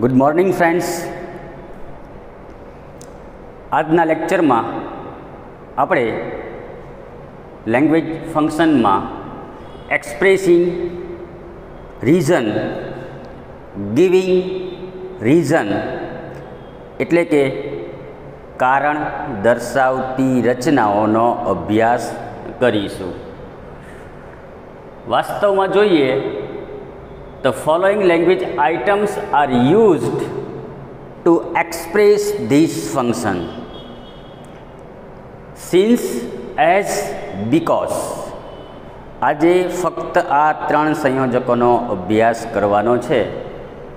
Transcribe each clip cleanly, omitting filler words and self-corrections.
Good morning friends. આજના લેક્ચરમાં આપણે લેંગ્વેજ ફંક્શનમાં એક્સપ્રેસિંગ રીઝન, ગિવિંગ રીઝન એટલે કે કારણ દર્શાવતી રચનાઓનો અભ્યાસ કરીશું. વાસ્તવમાં જોઈએ the following language items are used to express this function: since, as, because. આજે ફક્ત આ ત્રણ સંયોજકોનો અભ્યાસ કરવાનો છે.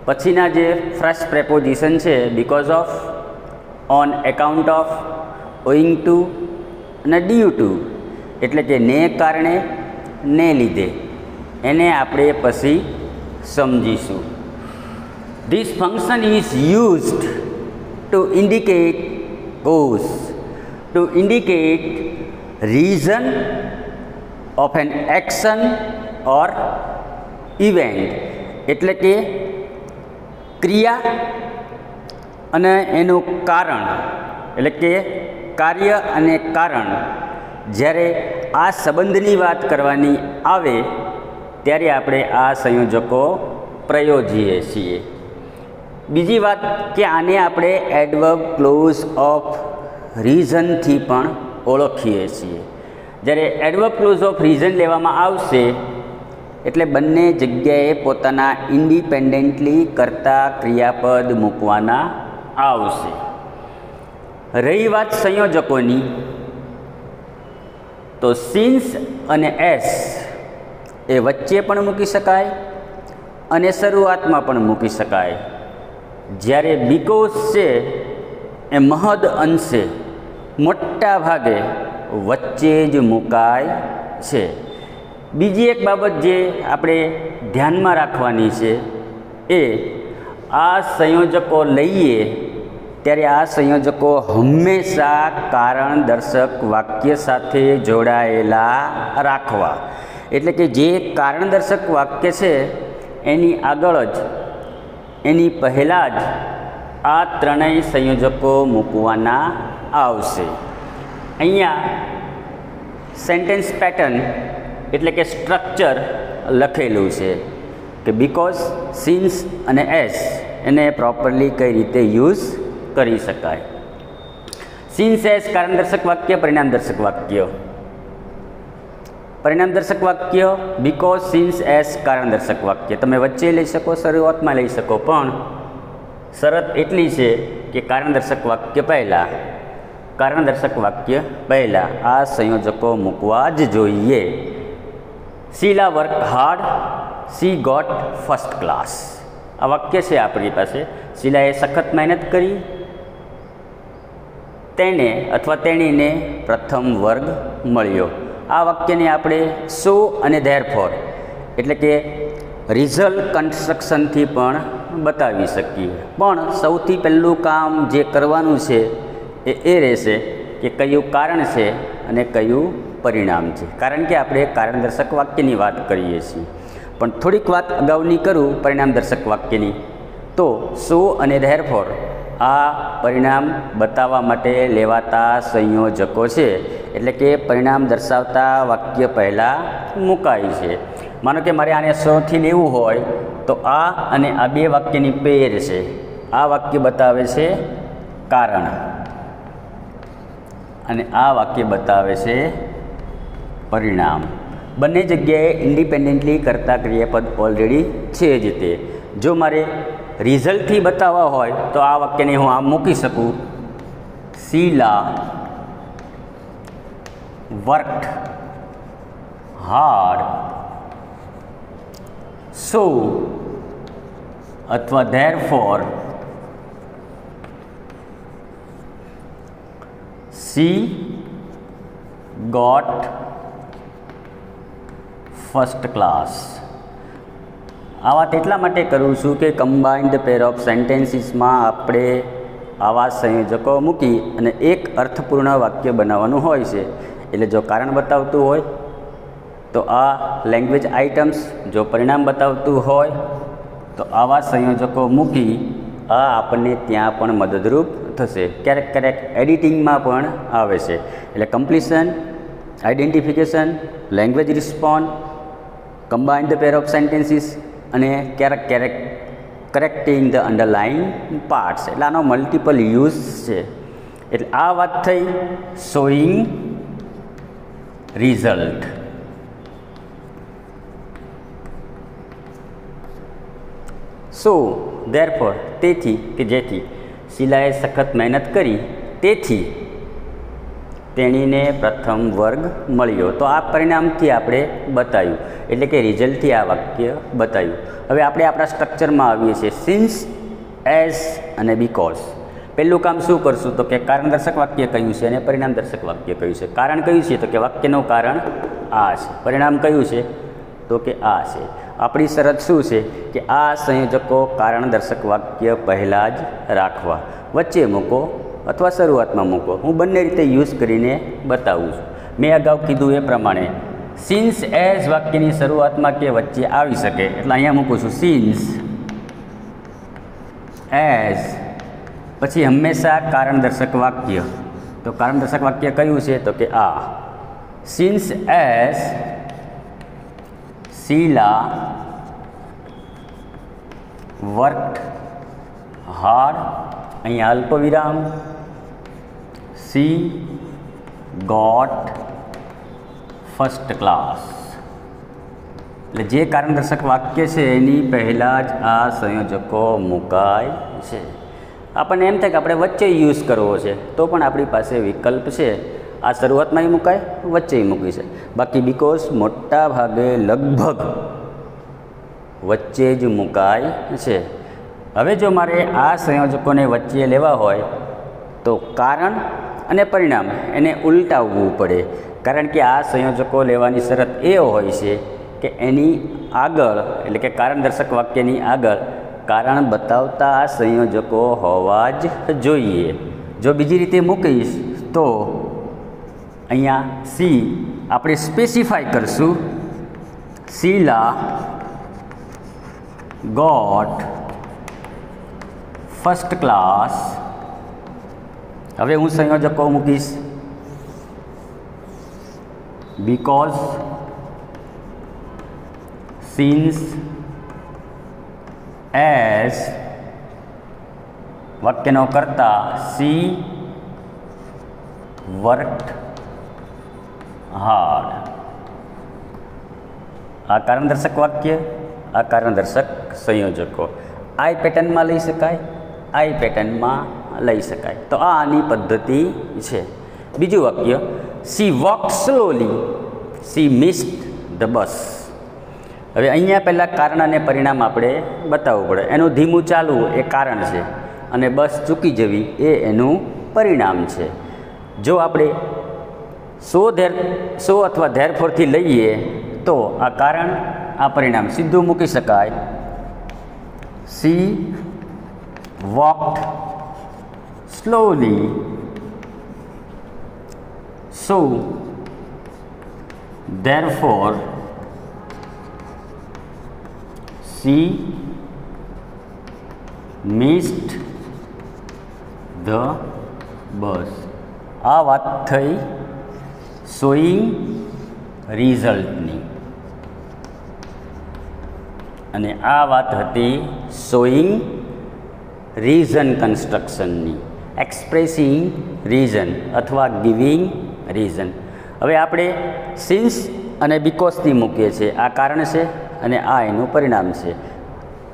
પછીના જે ફર્સ્ટ પ્રેપોઝિશન છે because of, on account of, owing to અને ડ્યુ ટુ એટલે કે ને કારણે, ને લીધે, એને આપણે પછી સમજીશું. This function is used to indicate cause, to indicate reason of an action or event એટલે કે ક્રિયા અને એનું કારણ એટલે કે કાર્ય અને કારણ. જ્યારે આ સંબંધની વાત કરવાની આવે ત્યારે આપણે આ સંયોજકો પ્રયોજીએ છીએ. બીજી વાત કે આને આપણે એડવર્બ ક્લોઝ ઓફ રીઝનથી પણ ઓળખીએ છીએ. જ્યારે એડવર્બ ક્લોઝ ઓફ રીઝન લેવામાં આવશે એટલે બંને જગ્યાએ પોતાના ઇન્ડિપેન્ડન્ટલી કરતા ક્રિયાપદ મૂકવાના આવશે. રહી વાત સંયોજકોની, તો સિન્સ અને એસ એ વચ્ચે પણ મૂકી શકાય અને શરૂઆતમાં પણ મૂકી શકાય. જ્યારે બીકોઝ છે એ મહદ અંશે મોટા ભાગે વચ્ચે જ મુકાય છે. બીજી એક બાબત જે આપણે ધ્યાનમાં રાખવાની છે એ આ સંયોજકો લઈએ ત્યારે આ સંયોજકો હંમેશા કારણ દર્શક વાક્ય સાથે જોડાયેલા રાખવા. એટલે કે જે કારણદર્શક વાક્ય છે એની આગળ જ, એની પહેલાં જ આ ત્રણેય સંયોજકો મૂકવાના આવશે. અહીંયા સેન્ટેન્સ પેટર્ન એટલે કે સ્ટ્રક્ચર લખેલું છે કે બીકોઝ, સિન્સ અને એસ એને પ્રોપરલી કઈ રીતે યુઝ કરી શકાય. સિન્સ એસ કારણદર્શક વાક્ય, પરિણામદર્શક વાક્ય. પરિણામદર્શક વાક્ય બીકોઝ, સિન્સ, એસ કારણદર્શક વાક્ય. તમે વચ્ચે લઈ શકો, શરૂઆતમાં લઈ શકો, પણ શરત એટલી છે કે કારણદર્શક વાક્ય પહેલાં, કારણદર્શક વાક્ય પહેલાં આ સંયોજકો મૂકવા જ જોઈએ. Sheela work hard, she got first class. આ વાક્ય છે આપણી પાસે. શીલાએ સખત મહેનત કરી, તેને અથવા તેણીને પ્રથમ વર્ગ મળ્યો. આ વાક્યને આપણે સો અને ધેરફોર એટલે કે રિઝલ્ટ કન્સ્ટ્રક્શનથી પણ બતાવી શકીએ. પણ સૌથી પહેલું કામ જે કરવાનું છે એ રહેશે કે કયું કારણ છે અને કયું પરિણામ છે. કારણ કે આપણે કારણદર્શક વાક્યની વાત કરીએ છીએ. પણ થોડીક વાત અગાઉની કરું પરિણામદર્શક વાક્યની, તો સો અને ધેરફોર આ પરિણામ બતાવવા માટે લેવાતા સંયોજકો છે. એટલે કે પરિણામ દર્શાવતા વાક્ય પહેલાં મુકાય છે. માનો કે મારે આને સોથી લેવું હોય તો આ અને આ બે વાક્યની પેર છે. આ વાક્ય બતાવે છે કારણ અને આ વાક્ય બતાવે છે પરિણામ. બંને જગ્યાએ ઇન્ડિપેન્ડન્ટલી કરતા ક્રિયાપદ ઓલરેડી છે જ તે. જો મારે રિઝલ્ટથી બતાવવા હોય તો આ વાક્યને હું આમ મૂકી શકું: શીલા વર્કડ હાર્ડ, સો અથવા therefore she got first class. આ વાત એટલા માટે કરું છું કે કમ્બાઇન્ડ પેર ઓફ સેન્ટેન્સીસમાં આપણે આવા સંયોજકો મૂકી અને એક અર્થપૂર્ણ વાક્ય બનાવવાનું હોય છે. એટલે જો કારણ બતાવતું હોય તો આ લેંગ્વેજ આઇટમ્સ, જો પરિણામ બતાવતું હોય તો આવા સંયોજકો મૂકી આ આપણને ત્યાં પણ મદદરૂપ થશે. ક્યારેક ક્યારેક એડિટિંગમાં પણ આવે છે. એટલે completion, identification, language response, combine the pair of sentences અને ક્યારેક ક્યારેક કરેક્ટિંગ ધ અંડરલાઇન પાર્ટ્સ. એટલે આનો મલ્ટિપલ યુઝ છે. એટલે આ વાત થઈ શોઈંગ રિઝલ્ટ. સો ધેરફોર, તેથી કે જેથી શીલાએ સખત મહેનત કરી તેથી તેણીને પ્રથમ વર્ગ મળ્યો. તો આ પરિણામથી આપણે બતાવ્યું, એટલે કે રિઝલ્ટથી આ વાક્ય બતાવ્યું. હવે આપણે આપણા સ્ટ્રક્ચરમાં આવીએ છીએ. સિન્સ, એઝ અને બીકોઝ. પહેલું કામ શું કરશું? તો કે કારણદર્શક વાક્ય કયું છે અને પરિણામદર્શક વાક્ય કયું છે. કારણ કયું છે? તો કે વાક્યનું કારણ આ છે. પરિણામ કયું છે? તો કે આ છે. આપણી શરત શું છે? કે આ સંયોજકો કારણદર્શક વાક્ય પહેલાં જ રાખવા, વચ્ચે મૂકો અથવા શરૂઆતમાં મૂકો. હું બંને રીતે યુઝ કરીને બતાવું છું. મેં અગાઉ કીધું એ પ્રમાણે સિન્સ એઝ વાક્યની શરૂઆતમાં કે વચ્ચે આવી શકે, એટલે અહીંયા મૂકું છું સિન્સ એઝ, પછી હંમેશા કારણદર્શક વાક્ય. તો કારણદર્શક વાક્ય કયું છે? તો કે આ. સિન્સ એઝ શીલા વર્કડ હાર્ડ, અહીંયા અલ્પ વિરામ, સી ગોટ ફર્સ્ટ ક્લાસ. એટલે જે કારણદર્શક વાક્ય છે એની પહેલાં જ આ સંયોજકો મુકાય છે. આપણને એમ થાય કે આપણે વચ્ચે યુઝ કરવો છે, તો પણ આપણી પાસે વિકલ્પ છે. આ શરૂઆતમાં મુકાય, વચ્ચે મૂકી છે. બાકી બીકોઝ મોટા ભાગે લગભગ વચ્ચે જ મુકાય છે. હવે જો મારે આ સંયોજકોને વચ્ચે લેવા હોય તો કારણ અને પરિણામ એને ઉલટાવવું પડે. કારણ કે આ સંયોજકો લેવાની શરત એ હોય છે કે એની આગળ, એટલે કે કારણદર્શક વાક્યની આગળ કારણ બતાવતા આ સંયોજકો હોવા જ જોઈએ. જો બીજી રીતે મૂકીશ તો અહીંયા સી આપણે સ્પેસિફાય કરશું, શીલા ગોટ ફર્સ્ટ ક્લાસ. હવે હું સંયોજકો મૂકીશ બીકોઝ, સિન્સ, એઝ, વાક્યનો કર્તા સી વર્કડ હાર્ડ. આ કારણદર્શક વાક્ય, આ કારણદર્શક સંયોજકો. આઈ પેટર્નમાં લઈ શકાય, આઈ પેટર્નમાં લઈ શકાય. તો આ આની પદ્ધતિ છે. બીજું વાક્ય, C walked slowly, C missed the બસ. હવે અહીંયા પહેલાં કારણ અને પરિણામ આપણે બતાવવું પડે. એનું ધીમું ચાલવું એ કારણ છે અને બસ ચૂકી જવી એ એનું પરિણામ છે. જો આપણે સો અથવા ધેરફોરથી લઈએ તો આ કારણ, આ પરિણામ સીધું મૂકી શકાય. C walked slowly, so therefore she missed the bus. આ વાત થઈ શોઈંગ રિઝલ્ટની અને આ વાત હતી શોઈંગ રીઝન કન્સ્ટ્રક્શનની, એક્સપ્રેસિંગ રીઝન અથવા ગિવિંગ રીઝન. હવે આપણે સિન્સ અને બીકોઝથી મૂકીએ છીએ. આ કારણ છે અને આ એનું પરિણામ છે.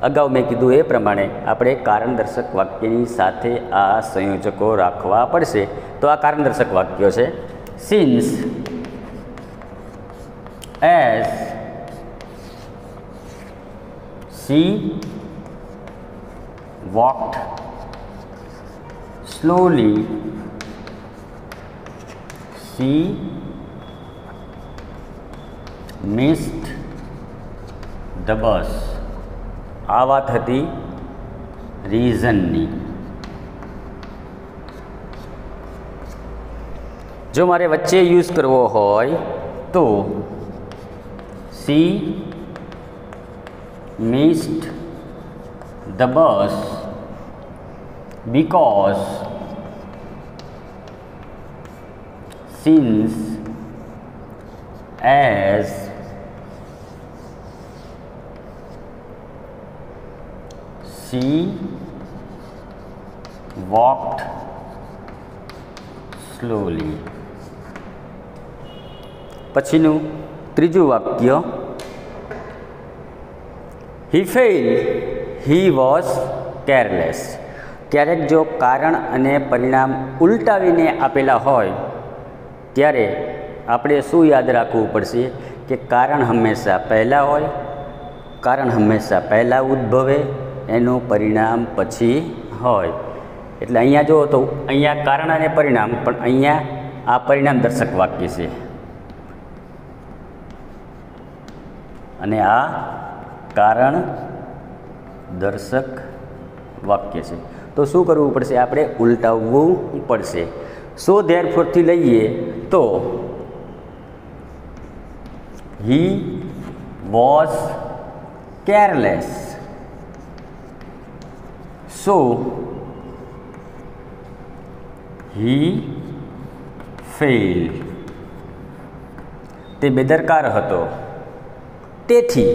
અગાઉ મેં કીધું એ પ્રમાણે આપણે કારણદર્શક વાક્યની સાથે આ સંયોજકો રાખવા પડશે. તો આ કારણદર્શક વાક્યો છે. Since as C walked slowly, C missed the બસ. આ વાત હતી રીઝનની. જો મારે વચ્ચે યુઝ કરવો હોય તો C missed the bus because since as she walked slowly. પછીનું ત્રીજું વાક્ય, he failed, he was careless. ક્યારેક જો કારણ અને પરિણામ ઉલટાવીને આપેલા હોય ત્યારે આપણે શું યાદ રાખવું પડશે કે કારણ હંમેશા પહેલાં હોય, કારણ હંમેશા પહેલાં ઉદ્ભવે, એનું પરિણામ પછી હોય. એટલે અહીંયા જુઓ તો અહીંયા કારણ અને પરિણામ, પણ અહીંયા આ પરિણામ દર્શક વાક્ય છે અને આ કારણ દર્શક વાક્ય છે. તો શું કરવું પડશે? આપણે ઉલટાવવું પડશે. સો ધેરફોરથી લઈએ તો he was careless, so he failed. તે બેદરકાર હતો, તેથી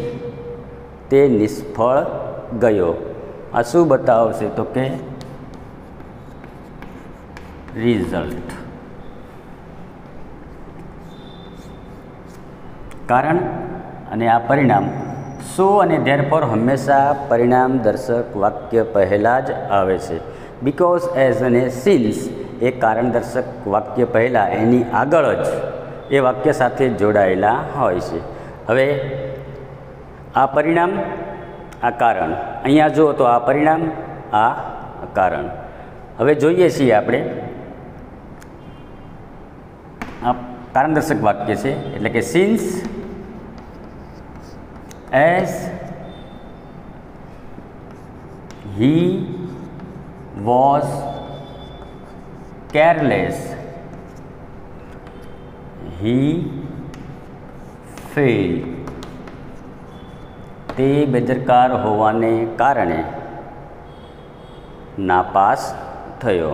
તે નિષ્ફળ ગયો. આ શું બતાવશે તો કે રિઝલ્ટ. કારણ અને આ પરિણામ. સો અને ધેરફોર હંમેશા પરિણામ દર્શક વાક્ય પહેલાં જ આવે છે. બીકોઝ, એઝ અને સિન્સ એ કારણ દર્શક વાક્ય પહેલાં એની આગળ જ એ વાક્ય સાથે જોડાયેલા હોય છે. હવે આ પરિણામ, આ કારણ. અહીંયા જુઓ તો આ પરિણામ, આ કારણ. હવે જોઈએ છીએ આપણે આ કારણ દર્શક વાક્ય છે, એટલે કે since as he was careless, he failed. તે બેદરકાર હોવાને કારણે નાપાસ થયો.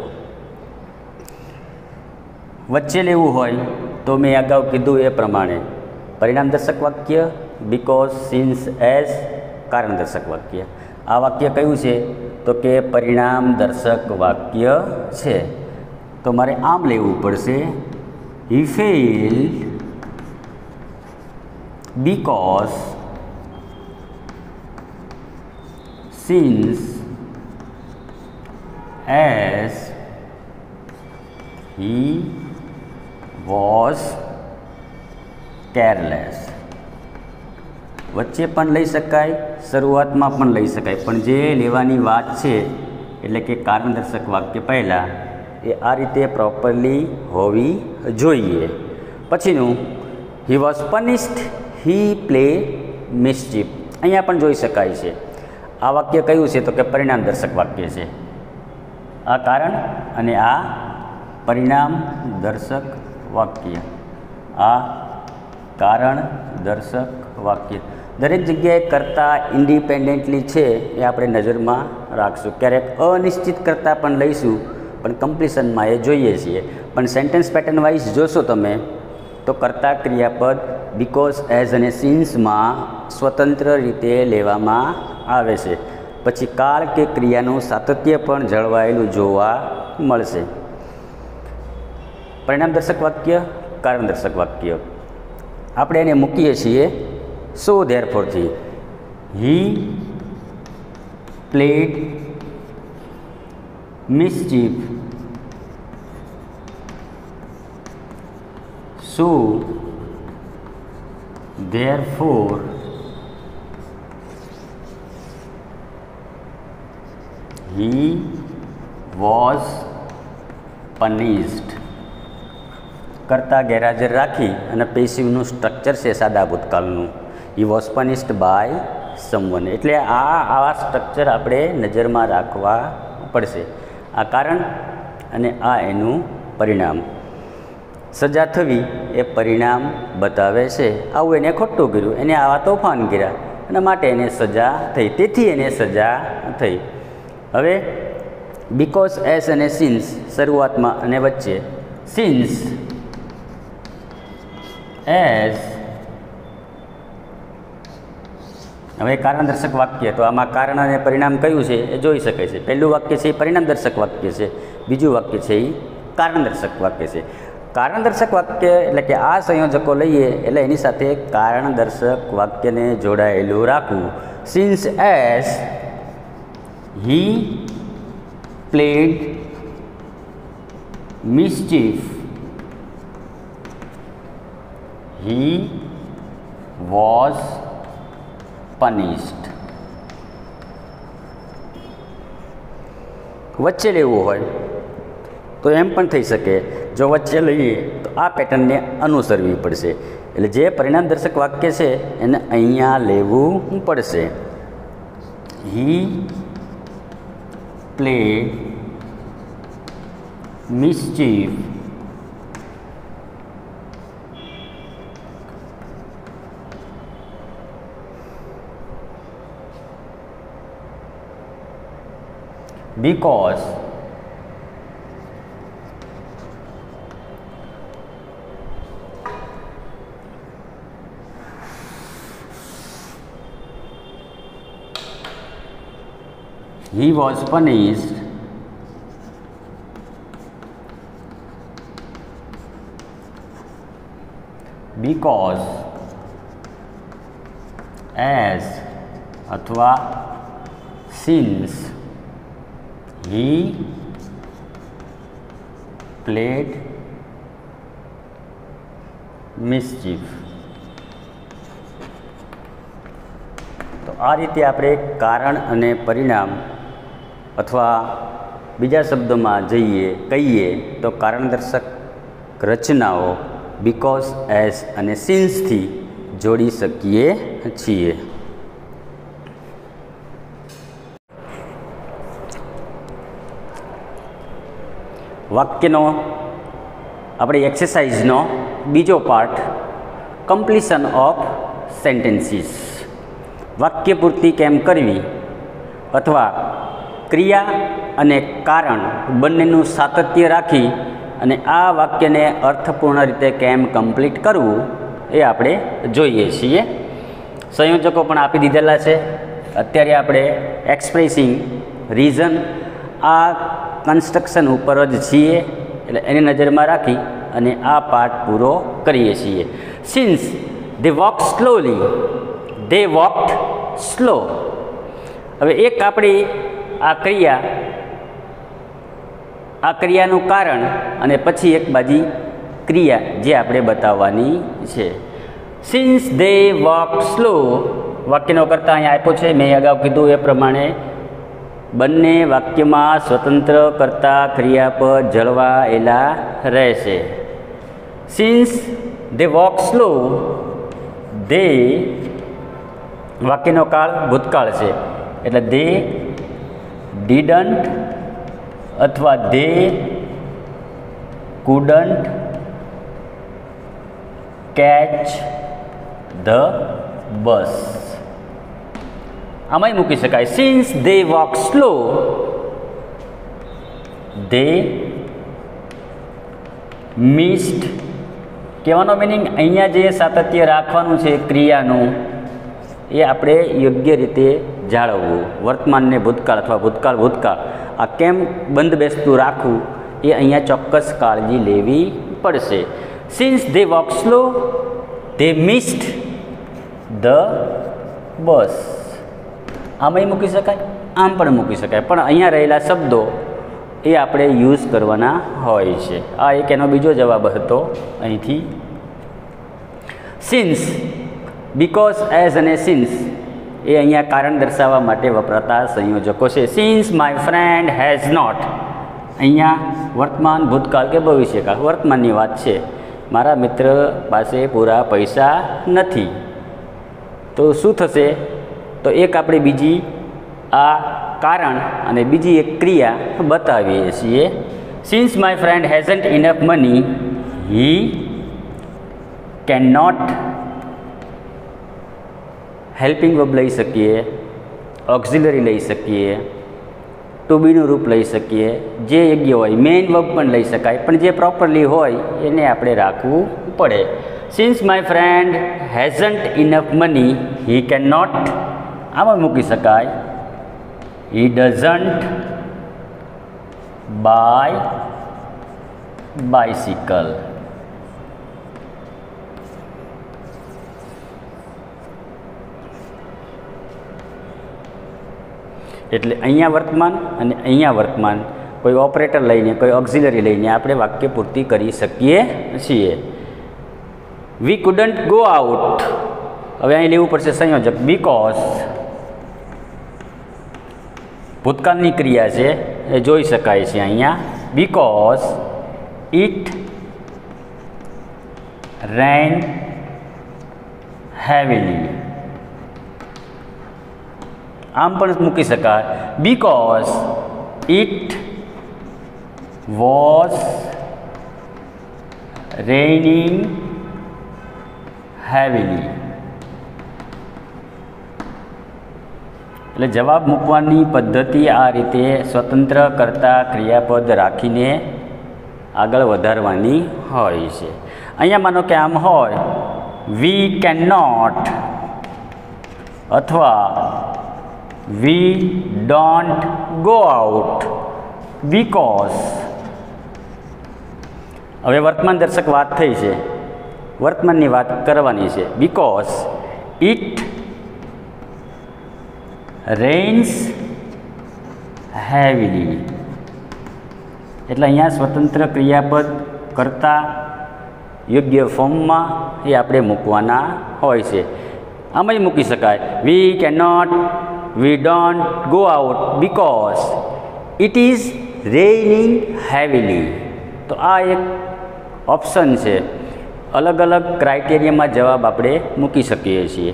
વચ્ચે લેવું હોય તો મેં અગાઉ કીધું એ પ્રમાણે પરિણામ દર્શક વાક્ય, બીકોઝ, સિન્સ, એઝ કારણ દર્શક વાક્ય. આ વાક્ય કયું છે તો કે પરિણામ દર્શક વાક્ય છે. તો મારે આમ લેવું પડશે, he failed because since as he was careless. વચ્ચે પણ લઈ શકાય, શરૂઆતમાં પણ લઈ શકાય, પણ જે લેવાની વાત છે એટલે કે કારણ દર્શક વાક્ય પહેલાં એ આ રીતે પ્રોપરલી હોવી જોઈએ. પછીનું, he was punished, he played mischief. અહીંયા પણ જોઈ શકાય છે આ વાક્ય કયું છે તો કે પરિણામ દર્શક વાક્ય છે. આ કારણ અને આ પરિણામ દર્શક વાક્ય, આ કારણ દર્શક વાક્ય. દરેક જગ્યાએ કરતાં ઇન્ડિપેન્ડન્ટલી છે એ આપણે નજરમાં રાખશું. ક્યારેક અનિશ્ચિત કરતાં પણ લઈશું, પણ કમ્પ્લીશનમાં એ જોઈએ છીએ. પણ સેન્ટેન્સ પેટર્ન વાઇઝ જોશો તમે તો કર્તા ક્રિયાપદ બીકોઝ, એઝ અને સિન્સમાં સ્વતંત્ર રીતે લેવામાં આવે છે. પછી કાળ કે ક્રિયાનું સાતત્ય પણ જળવાયેલું જોવા મળશે. પરિણામ દર્શક વાક્ય, કારણ દર્શક વાક્ય આપણે એને મૂકીએ છીએ સો ધેરફોરથી. he played mischief, so therefore he was punished. કરતા ગેરહાજર રાખી અને પેસિવનું સ્ટ્રક્ચર છે સાદા ભૂતકાળનું. he was punished by someone. એટલે આવા સ્ટ્રક્ચર આપણે નજરમાં રાખવા પડશે. આ કારણ અને આ એનું પરિણામ. સજા થવી એ પરિણામ બતાવે છે. આવું એને ખોટું કર્યું, એને આવા તોફાન કર્યા અને માટે એને સજા થઈ, તેથી એને સજા થઈ. હવે બીકોઝ, એસ અને સિન્સ શરૂઆતમાં અને વચ્ચે. Since, as. હવે કારણદર્શક વાક્ય, તો આમાં કારણ અને પરિણામ કયું છે એ જોઈ શકે છે. પહેલું વાક્ય છે એ પરિણામદર્શક વાક્ય છે, બીજું વાક્ય છે એ કારણદર્શક વાક્ય છે. કારણદર્શક વાક્ય એટલે કે આ સંયોજકો લઈએ એટલે એની સાથે કારણદર્શક વાક્યને જોડાયેલું રાખવું. Since as he played mischief, he was punished. વચ્ચે લેવું હોય તો એમ પણ થઈ શકે, જો વચ્ચે લઈએ તો આ પેટર્નને અનુસરવી પડશે. એટલે જે પરિણામદર્શક વાક્ય છે એને અહીંયા લેવું પડશે. He played mischief, because he was punished because as अथवा since he played mischief. તો આ રીતે આપણે કારણ અને પરિણામ અથવા બીજા શબ્દોમાં કહીએ તો કારણદર્શક રચનાઓ બીકોઝ, એઝ અને સિન્સથી જોડી શકીએ છીએ. વાક્યનો આપણી એક્સરસાઇઝનો બીજો પાર્ટ, કમ્પ્લીશન ઓફ સેન્ટેન્સીસ. વાક્ય પૂર્તિ કેમ કરવી અથવા ક્રિયા અને કારણ બંનેનું સાતત્ય રાખી અને આ વાક્યને અર્થપૂર્ણ રીતે કેમ કમ્પ્લીટ કરવું એ આપણે જોઈએ છીએ. સંયોજકો પણ આપી દીધેલા છે. અત્યારે આપણે એક્સપ્રેસિંગ રીઝન આ કન્સ્ટ્રક્શન ઉપર જ છીએ એટલે એની નજરમાં રાખી અને આ પાર્ટ પૂરો કરીએ છીએ. Since they walk slowly, they walked slow. હવે એક આપણી આ ક્રિયાનું કારણ અને પછી એક બાજી ક્રિયા જે આપણે બતાવવાની છે. સિન્સ દે વોક સ્લો વાક્યનો કરતા અહીંયા આપ્યો છે. મેં અગાઉ કીધું એ પ્રમાણે બંને વાક્યમાં સ્વતંત્ર કર્તા ક્રિયાપદ જળવાયેલા રહેશે. સિન્સ દે વોક સ્લો, દે વાક્યનો કાળ ભૂતકાળ છે એટલે દે ડીડન્ટ અથવા દે કુડન્ટ કેચ ધ બસ. આમાંય મૂકી શકાય. Since they walk slow, they missed. કહેવાનો મિનિંગ અહીંયા જે સાતત્ય રાખવાનું છે ક્રિયાનું એ આપણે યોગ્ય રીતે જાળવવું. વર્તમાનને ભૂતકાળ અથવા ભૂતકાળ આ કેમ બંધ બેસતું રાખવું એ અહીંયા ચોક્કસ કાળજી લેવી પડશે. Since they walk slow, they missed the bus. આમાંય મૂકી શકાય, આમ પણ મૂકી શકાય, પણ અહીંયા રહેલા શબ્દો એ આપણે યુઝ કરવાના હોય છે. આ એક એનો બીજો જવાબ હતો અહીંથી. સિન્સ, બીકોઝ, એઝ અને સિન્સ એ અહીંયા કારણ દર્શાવવા માટે વપરાતા સંયોજકો છે. Since my friend has not, અહીંયા વર્તમાન, ભૂતકાળ કે ભવિષ્યકાળ, વર્તમાનની વાત છે. મારા મિત્ર પાસે પૂરા પૈસા નથી. તો શું થશે? તો એક આપણે બીજી આ કારણ અને બીજી એક ક્રિયા બતાવીએ છીએ. Since my friend hasn't enough money, he can not. Helping verb લઈ શકીએ, ઓક્ઝિલરી લઈ શકીએ, ટુ બીનું રૂપ લઈ શકીએ, જે યોગ્ય હોય. મેઇન વર્બ પણ લઈ શકાય, પણ જે પ્રોપરલી હોય એને આપણે રાખવું પડે. Since my friend hasn't enough money he can not, આમાં મૂકી શકાય હી ડઝન્ટ બાય બાઇસિકલ. એટલે અહીંયા વર્તમાન અને અહીંયા વર્તમાન, કોઈ ઓપરેટર લઈને કોઈ ઓક્ઝિલરી લઈને આપણે વાક્ય પૂર્તિ કરી શકીએ છીએ. વી કુડન્ટ ગો આઉટ, હવે અહીં લેવું પડશે સંયોજક, બીકોઝ ભૂતકાળની ક્રિયા છે એ જોઈ શકાય છે અહીંયા. બીકોઝ ઇટ રેન હેવીલી, આમ પણ મૂકી શકાય બીકોઝ ઇટ વોઝ રેઇનિંગ હેવીલી. એટલે જવાબ મૂકવાની પદ્ધતિ આ રીતે સ્વતંત્ર કરતા ક્રિયાપદ રાખીને આગળ વધારવાની હોય છે. અહીંયા માનો કે આમ હોય વી કેન નોટ અથવા વી ડોન્ટ ગો આઉટ બીકોઝ. હવે વર્તમાન દર્શક વાત થઈ છે, વર્તમાનની વાત કરવાની છે. બીકોઝ ઇટ રેઇન્સ હેવીલી, એટલે અહીંયા સ્વતંત્ર ક્રિયાપદ કરતા યોગ્ય ફોર્મમાં એ આપણે મૂકવાના હોય છે. આમ જ મૂકી શકાય we can not, we don't go out because it is raining heavily. તો આ એક ઓપ્શન છે, અલગ અલગ ક્રાઇટેરિયામાં જવાબ આપણે મૂકી શકીએ છીએ.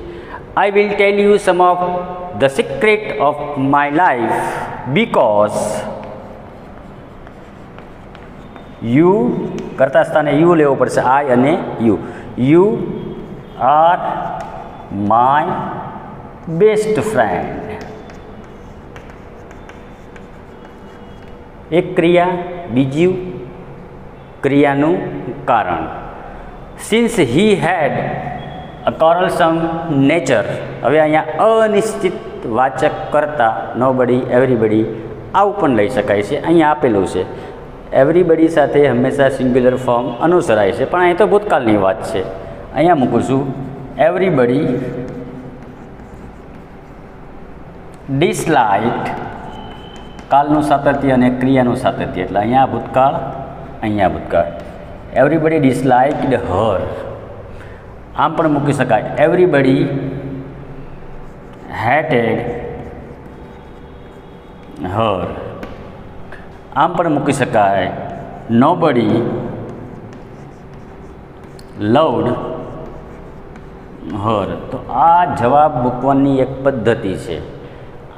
I will tell you some of the secret of my life because you કરતા સ્થાને યુ લેવો પડશે, આઈ અને you. You are my best friend. એક ક્રિયા, બીજું ક્રિયાનું કારણ. સિન્સ હી હેડ અ કોરલસમ નેચર, હવે અહીંયા અનિશ્ચિત વાચક કરતા નોબડી, એવરીબડી આવું પણ લઈ શકાય છે. અહીંયા આપેલું છે એવરીબડી સાથે હંમેશા સિંગ્યુલર ફોર્મ અનુસરાય છે, પણ અહીં તો ભૂતકાળની વાત છે. અહીંયા મૂકું છું એવરીબડી ડિસલાઇક્ડ, કાળનું સાતત્ય અને ક્રિયાનું સાતત્ય, એટલે અહીંયા ભૂતકાળ, અહીંયા ભૂતકાળ. એવરીબડી ડિસલાઇક્ડ હર, આમ પણ મૂકી શકાય એવરીબડી હેટેડ હર, આમ પણ મૂકી શકાય નોબડી લવડ હર. તો આ જવાબ મૂકવાની એક પદ્ધતિ છે.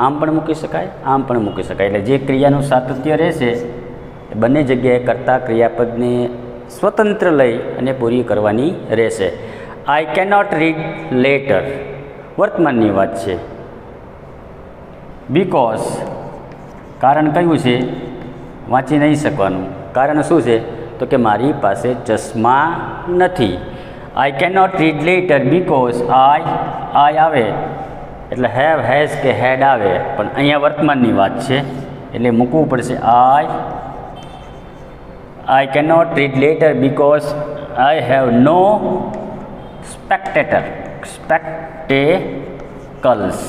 આમ પણ મૂકી શકાય, આમ પણ મૂકી શકાય. એટલે જે ક્રિયાનું સાતત્ય રહેશે એ બંને જગ્યાએ કરતા ક્રિયાપદને સ્વતંત્ર લઈ અને પૂરી કરવાની રહેશે. આઈ કેનોટ રીડ લેટર, વર્તમાનની વાત છે. બીકોઝ કારણ કયું છે, વાંચી નહીં શકવાનું. કારણ શું છે તો કે મારી પાસે ચશ્મા નથી. I cannot read letter because I આવે એટલે હેવ, હેઝ કે હેડ આવે, પણ અહીંયા વર્તમાનની વાત છે એટલે મૂકવું પડશે I cannot read letter because I have no spectacles.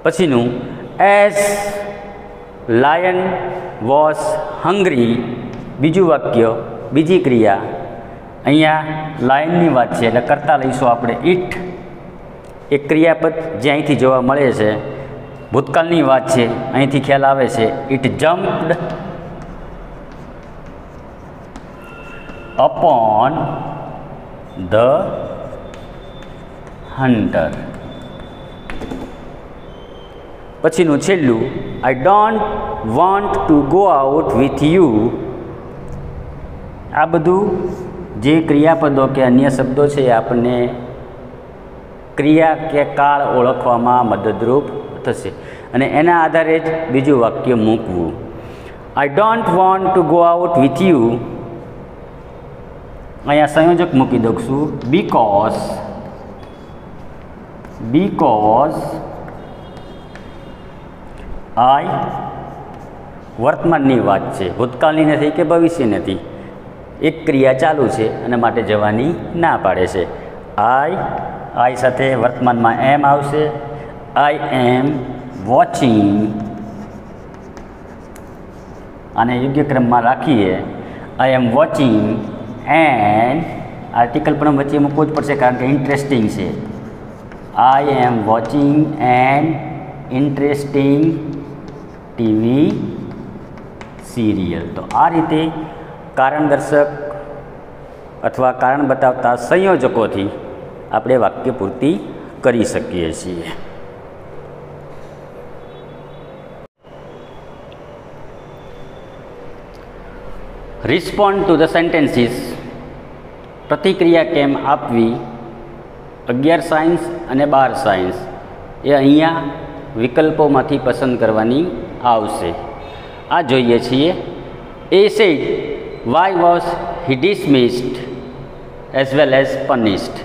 પછીનું એઝ લાયન વોઝ હંગ્રી, બીજું વાક્ય, બીજી ક્રિયા. અહીંયા લાયનની વાત છે એટલે કરતા લઈશું આપણે ઇટ, એક ક્રિયાપદ જે અહીંથી જોવા મળે છે. ભૂતકાળની વાત છે, અહીંથી ખ્યાલ આવે છે it jumped upon the hunter. પછીનું છેલ્લું I don't want to go out with you. આ બધું જે ક્રિયાપદો કે અન્ય શબ્દો છે એ આપણને ક્રિયા કે કાળ ઓળખવામાં મદદરૂપ થશે. અને એના આધારે જ બીજું વાક્ય મૂકવું. I don't want to go out with you, અહીંયા સંયોજક મૂકી દઉં છું, બીકોઝ આઈ વર્તમાનની વાત છે, ભૂતકાળની નથી કે ભવિષ્ય નથી. એક ક્રિયા ચાલુ છે અને માટે જવાની ના પાડે છે. આઈ સાથે વર્તમાનમાં એમ આવશે. આઈ એમ વોચિંગ, આને યોગ્ય ક્રમમાં રાખીએ. I am watching and article પણ વચ્ચે મૂકવું જ પડશે કારણ કે ઇન્ટરેસ્ટિંગ છે. I am watching and interesting TV serial. તો આ રીતે કારણદર્શક અથવા કારણ બતાવતા સંયોજકોથી આપણે વાક્ય પૂર્તિ કરી શકીએ છીએ. રિસ્પોન્ડ ટુ ધ સેન્ટેન્સીસ, પ્રતિક્રિયા કેમ આપવી. 11 સાયન્સ અને 12 સાયન્સ એ અહીંયા વિકલ્પોમાંથી પસંદ કરવાની આવશે. આ જોઈએ છીએ. A said why was he dismissed as well as punished.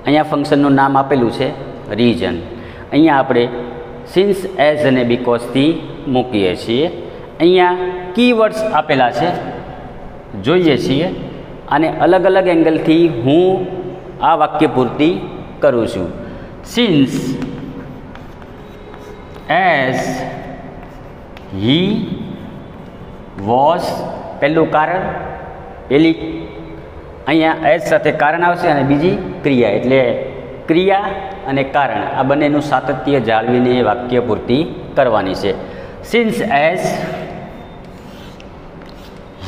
અહીંયા ફંક્શનનું નામ આપેલું છે રીઝન. અહીંયા આપણે સિન્સ, એઝ અને બીકોઝથી મૂકીએ છીએ. અહીંયા કીવર્ડ્સ આપેલા છે, જોઈએ છીએ. અને અલગ અલગ એંગલથી હું આ વાક્ય પૂર્તિ કરું છું. સિન્સ, એઝ, હી વોઝ, પહેલું કારણ, પહેલી અહીંયા એઝ સાથે કારણ આવશે અને બીજી ક્રિયા, એટલે ક્રિયા અને કારણ આ બંનેનું સાતત્ય જાળવીને વાક્ય પૂર્તિ કરવાની છે. સિન્સ એઝ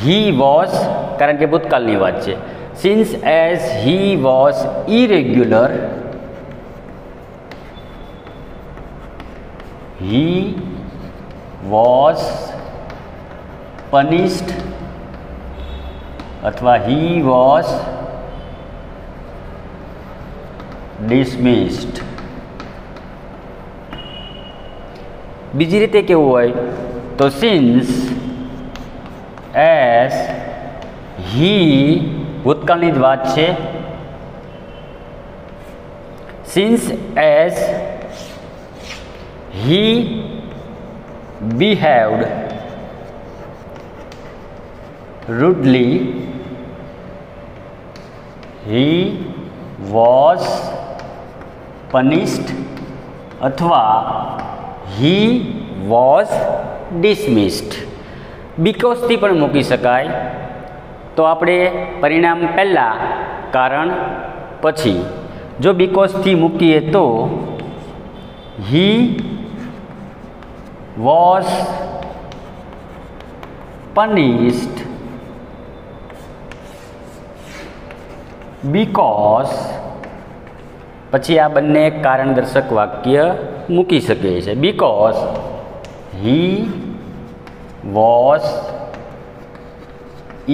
હી વોઝ, કારણ કે ભૂતકાળની વાત છે. Since as he was irregular, he was punished અથવા હી વોઝ ડિસમિસ્ડ. બીજી રીતે કેવું હોય તો સિન્સ એઝ હી, ભૂતકાળની જ વાત છે. Since as he behaved rudely, he was punished અથવા he was dismissed. બીકોઝથી પણ મૂકી શકાય. તો આપણે પરિણામ પહેલાં, કારણ પછી. જો બીકોઝથી મૂકીએ તો he was punished because, પછી આ બંને કારણદર્શક વાક્ય મૂકી શકીએ છીએ. because he was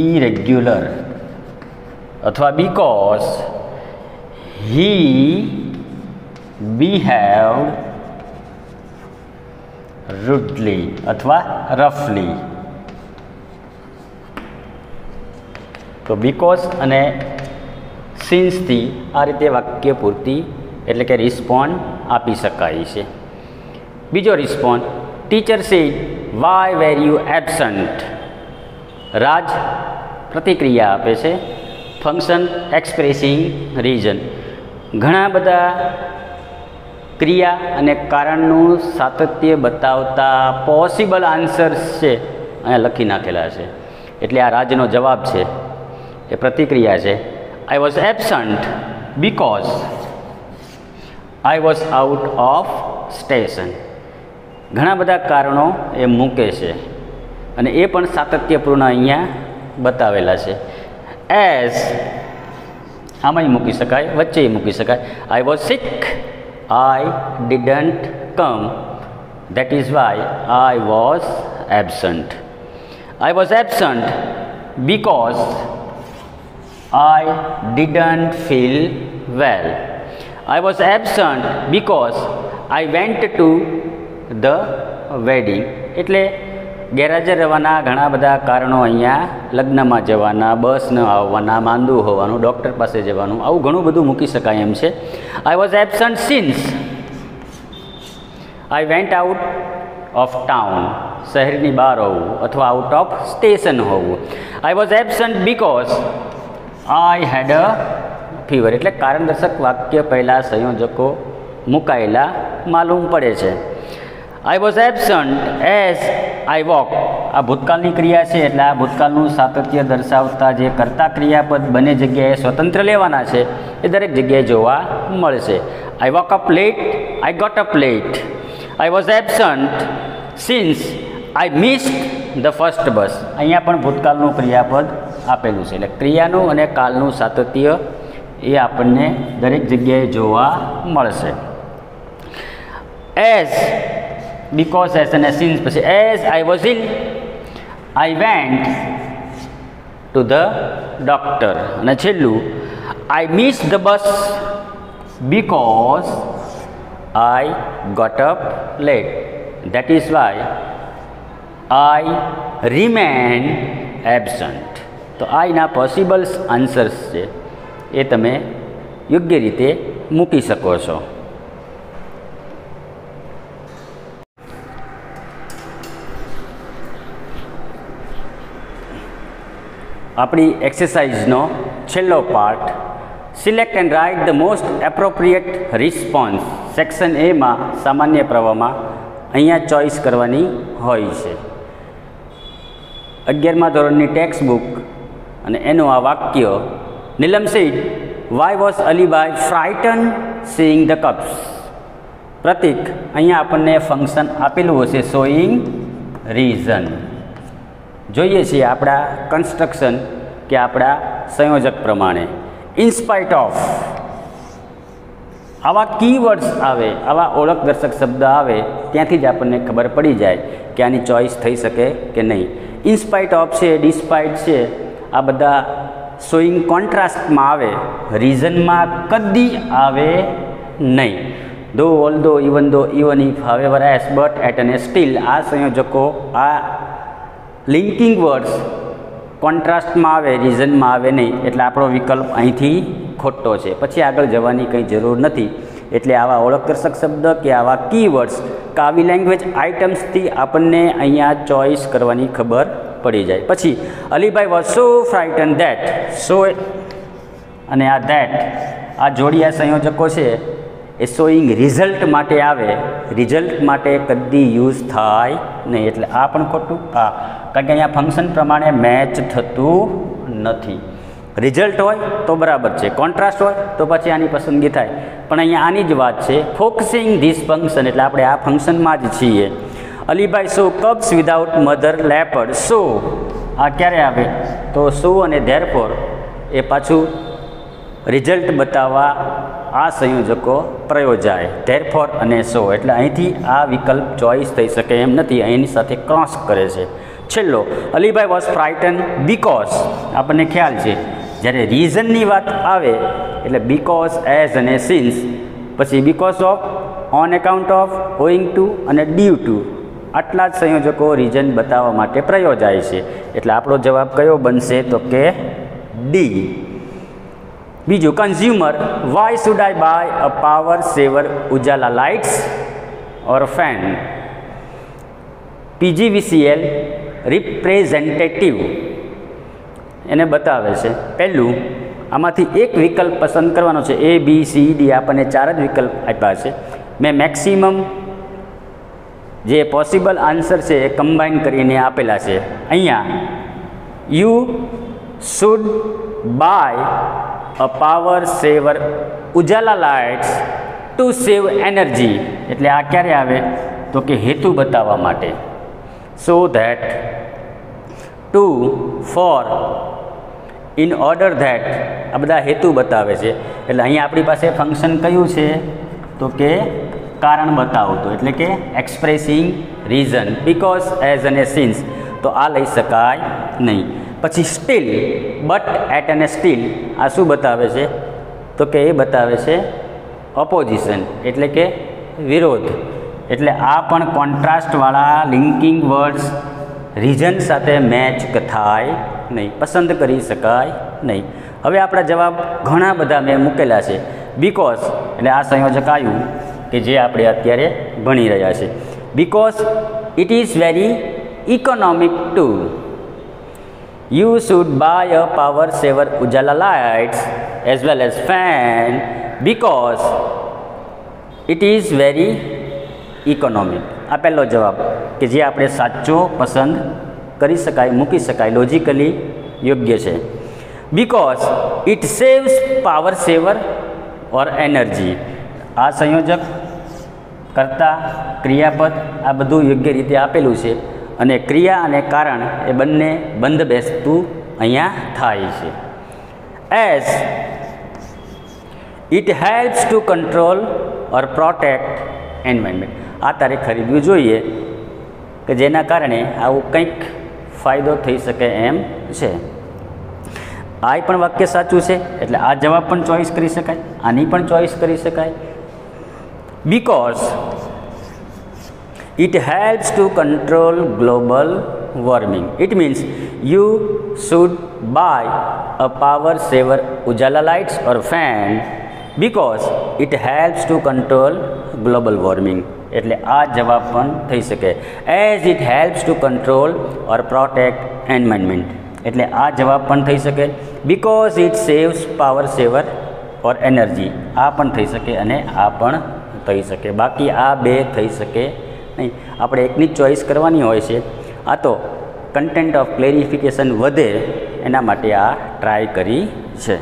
irregular અથવા because he behaved rudely અથવા roughly. તો બીકોઝ અને સિન્સથી આ રીતે વાક્ય પૂર્તિ એટલે કે રિસ્પોન્ડ આપી શકાય છે. બીજો respond, teacher said why were you absent. Raj પ્રતિક્રિયા આપે છે. Function expressing reason. ઘણા બધા ક્રિયા અને કારણનું સાતત્ય બતાવતા પોસિબલ આન્સર્સ છે અહીંયા લખી નાખેલા છે. એટલે આ રાજનો જવાબ છે, એ પ્રતિક્રિયા છે. I was absent because I was out of station. ઘણા બધા કારણો એ મૂકે છે અને એ પણ સાતત્યપૂર્ણ અહીંયા બતાવેલા છે. એઝ આમાંય મૂકી શકાય, વચ્ચે મૂકી શકાય. I was sick, I didn't come, that is why I was absent. I was absent because I didn't feel well. I was absent because I went to the wedding. એટલે ગેરહાજર રહેવાના ઘણા બધા કારણો અહીંયા લગ્નમાં જવાના, બસ ન આવવાના, માંદું હોવાનું, ડૉક્ટર પાસે જવાનું, આવું ઘણું બધું મૂકી શકાય એમ છે. I was absent since I went out of town, શહેરની બહાર હોવું અથવા આઉટ ઓફ સ્ટેશન હોવું. I was absent because I had a fever. એટલે કારણદર્શક વાક્ય પહેલાં સંયોજકો મુકાયેલા માલુમ પડે છે. I was absent as I walk, આ ભૂતકાળની ક્રિયા છે એટલે આ ભૂતકાળનું સાતત્ય દર્શાવતા જે કર્તા ક્રિયાપદ બંને જગ્યાએ સ્વતંત્ર લેવાના છે એ દરેક જગ્યાએ જોવા મળશે. I woke up late, I got up late. I was absent since I missed the first bus. અહીંયા પણ ભૂતકાળનું ક્રિયાપદ આપેલું છે એટલે ક્રિયાનું અને કાળનું સાતત્ય એ આપણને દરેક જગ્યાએ જોવા મળશે. એઝ, બીકોઝ, એઝ અને સિન્સ પછી as I was ill I went to the doctor. અને છેલ્લું I miss the bus because I got up late. That is why I remain absent. તો આઈના પોસિબલ્સ આન્સર્સ છે એ તમે યોગ્ય રીતે મૂકી શકો છો. આપણી એક્સરસાઇઝનો છેલ્લો part, select and write the most appropriate response. Section એમાં સામાન્ય પ્રવાહમાં અહીંયા ચોઈસ કરવાની હોય છે. 11મા ધોરણની ટેક્સ્ટ બુક અને એનું આ વાક્ય, Neelam said why was Alibhai frighten seeing the cups. પ્રતિક, અહીંયા આપણને ફંક્શન આપેલું હશે શોઈંગ રીઝન. જોઈએ છીએ આપણા કન્સ્ટ્રક્શન કે આપણા સંયોજક પ્રમાણે. ઇન્સ્પાઇટ ઓફ, આવા કીવર્ડ્સ આવે, આવા ઓળખદર્શક શબ્દ આવે ત્યાંથી જ આપણને ખબર પડી જાય કે આની ચોઈસ થઈ શકે કે નહીં. ઇન્સ્પાઇટ ઓફ છે, ડિસ્પાઇટ છે, આ બધા શોઈંગ કોન્ટ્રાસ્ટમાં આવે, રીઝનમાં કદી આવે નહીં. ધો, ઓલ ધો, even though, even if, however, as, but, yet અને સ્ટીલ, આ સંયોજકો, આ લિંકિંગ વર્ડ્સ કોન્ટ્રાસ્ટમાં આવે, રીઝનમાં આવે નહીં. એટલે આપણો વિકલ્પ અહીંથી ખોટો છે. પછી આગળ જવાની કંઈ જરૂર નથી. એટલે આવા ઓળખદર્શક શબ્દ કે આવા કીવર્ડ્સ કે આવી લેંગ્વેજ આઇટમ્સથી આપણને અહીંયા ચોઈસ કરવાની ખબર પડી જાય. પછી અલીભાઈ વોઝ સો ફ્રાઇટન ધેટ, સો અને આ ધેટ, આ જોડિયા સંયોજકો છે એ શોઈંગ રિઝલ્ટ માટે આવે, રિઝલ્ટ માટે કદી યુઝ થાય નહીં. એટલે આ પણ ખોટું. હા, કારણ કે અહીંયા ફંક્શન પ્રમાણે મેચ થતું નથી. રિઝલ્ટ હોય તો બરાબર છે, કોન્ટ્રાસ્ટ હોય તો પછી આની પસંદગી થાય. પણ અહીંયા આની જ વાત છે, ફોકસિંગ ધીસ ફંક્શન, એટલે આપણે આ ફંક્શનમાં જ છીએ. અલીભાઈ સો કબ્સ વિધાઉટ મધર લેપર્ડ. સો આ ક્યારે આવે તો સો અને ધેરફોર એ પાછું રિઝલ્ટ બતાવવા આ સંયોજકો પ્રયોજાય, ધેરફોર અને સો. એટલે અહીંથી આ વિકલ્પ ચોઈસ થઈ શકે એમ નથી, અહીંની સાથે ક્રોસ કરે છે. છેલ્લો, અલીભાઈ વોઝ ફ્રાઇટન બીકોઝ, આપણને ખ્યાલ છે જ્યારે રીઝનની વાત આવે એટલે બીકોઝ, એઝ અને સિન્સ, પછી because of, on account of, owing to અને ડ્યુ ટુ, આટલા જ સંયોજકો રીઝન બતાવવા માટે પ્રયોજાય છે. એટલે આપણો જવાબ કયો બનશે તો કે ડી. બીજું, consumer, why should I buy a power saver Ujala lights or fan. PGVCL representative એને બતાવે છે. પહેલું, આમાંથી એક વિકલ્પ પસંદ કરવાનો છે. A, B, C, D આપણને 4 જ વિકલ્પ આપ્યા છે. મેં મેક્સિમમ જે પોસિબલ આન્સર છે એ કમ્બાઈન કરીને આપેલા છે. અહીંયા you should buy a power saver Ujala lights to save energy, એટલે આ ક્યારે આવે તો કે હેતુ બતાવવા માટે. So that, to, for, in order that, આ બધા હેતુ બતાવે છે. એટલે અહીંયા આપણી પાસે ફંક્શન કયું છે તો કે કારણ બતાવતું, એટલે કે એક્સપ્રેસિંગ રીઝન, બીકોઝ, એઝ અને સિન્સ. તો આ લઈ શકાય નહીં. પછી સ્ટીલ, બટ, એટ અને સ્ટીલ, આ શું બતાવે છે તો કે એ બતાવે છે ઓપોઝિશન, એટલે કે વિરોધ. એટલે આ પણ કોન્ટ્રાસ્ટવાળા લિંકિંગ વર્ડ્સ રીઝન સાથે મેચ થાય નહીં, પસંદ કરી શકાય નહીં. હવે આપણા જવાબ ઘણા બધા મેં મૂકેલા છે. બીકોઝ એટલે આ સંયોજક આવ્યું કે જે આપણે અત્યારે ભણી રહ્યા છે. Because it is very economic too. You should buy a power saver Ujala lights as well as fan because it is very economic. આ પહેલો જવાબ કે જે આપણે સાચો પસંદ કરી શકાય, મૂકી શકાય, લોજિકલી યોગ્ય છે. Because it saves power saver or energy. આ સંયોજક, કર્તા, ક્રિયાપદ આ બધું યોગ્ય રીતે આપેલું છે અને ક્રિયા અને કારણ એ બંને બંધ બેસતું અહીંયા થાય છે. As it helps to control or protect environment. આ તારે ખરીદવું જોઈએ કે જેના કારણે આવું કંઈક ફાયદો થઈ શકે એમ છે. આ પણ વાક્ય સાચું છે એટલે આ જવાબ પણ ચોઈસ કરી શકાય, આની પણ ચોઈસ કરી શકાય. Because it helps to control global warming. It means you should buy a power saver Ujala lights or fan because it helps to control global warming. એટલે આ જવાબ પણ થઈ શકે. As it helps to control or protect environment. એટલે આ જવાબ પણ થઈ શકે. Because it saves power saver or energy. આ પણ થઈ શકે અને આ પણ થઈ શકે. બાકી આ બે થઈ શકે નહીં. આપણે એકની જ ચોઈસ કરવાની હોય છે. આ તો કન્ટેન્ટ ઓફ ક્લેરિફિકેશન વધે એના માટે આ ટ્રાય કરી છે.